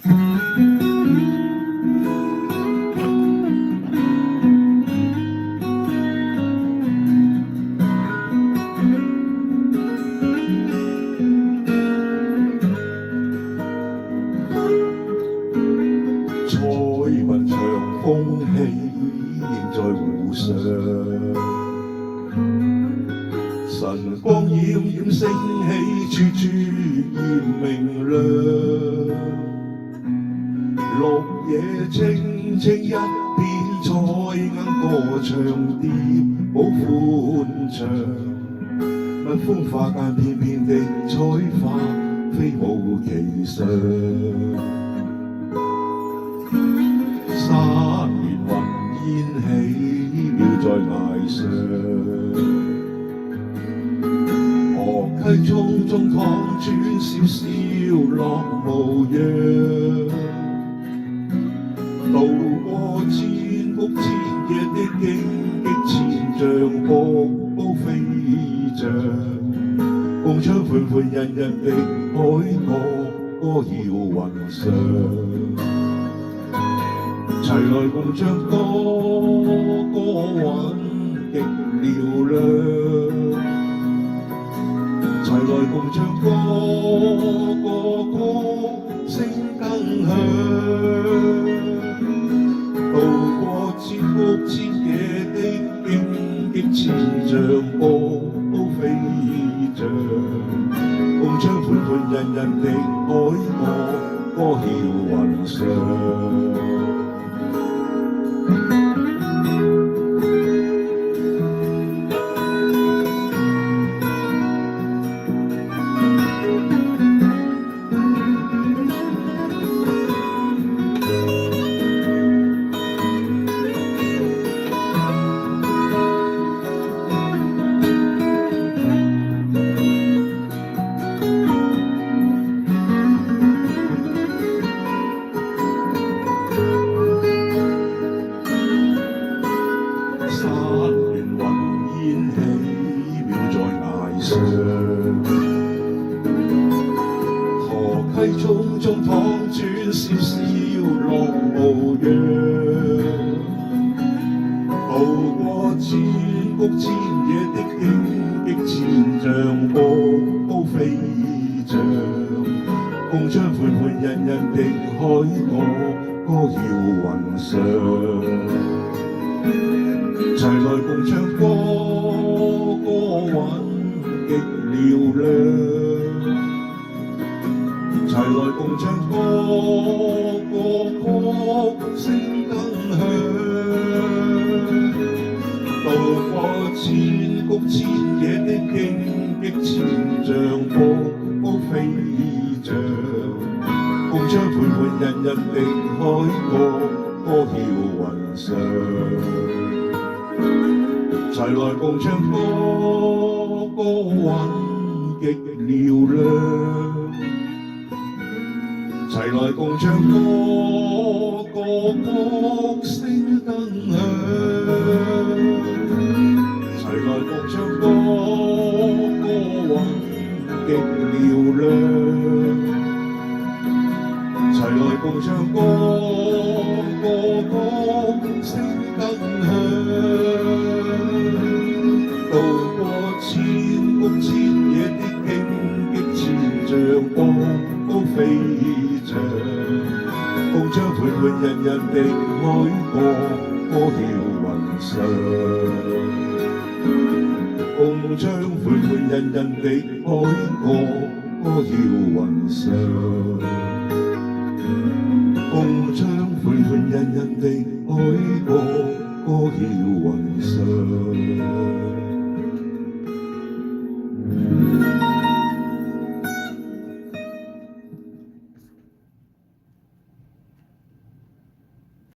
彩雲長風起，映在湖上，晨光閃閃升起，處處現明亮。綠野青青一片，彩鶯歌唱，蝶舞歡暢。蜜蜂花間片片的彩花，飛舞其上。山巒雲煙起，渺在崖上。河溪匆匆淌轉，笑笑樂無恙。渡過千谷千野的荊棘千丈，瀑布飛漲。共唱款款欣欣的海歌，歌謠雲上。齊來共唱歌，歌韻極嘹亮。齊來共唱歌，歌聲更響。渡過千谷千野的荊棘千丈，瀑布飛漲。共唱款款欣欣的海歌，歌謠雲上。山巒雲煙起，渺在崖上。河溪匆匆淌轉，笑笑樂無恙。渡過千谷千野的荊棘千丈，瀑布飛漲。共唱款款欣欣的海歌，歌謠雲上。齊來共唱歌，歌韻極嘹亮。齊來共唱歌，歌聲更響。渡過千谷千野的荊棘千丈，瀑布飛漲。共唱款款欣欣的海歌，歌謠雲上。齊來共唱歌，歌韻極嘹亮。齊來共唱歌，歌聲更響。齊來共唱歌，歌韻極嘹亮。齊來共唱歌，歌聲更響。渡過千谷千野的荊棘千丈，瀑布飛漲。共唱款款欣欣的海歌，歌謠雲上。共唱款款欣欣的海歌，歌謠雲上。共唱款款欣欣的海歌，歌謠雲上。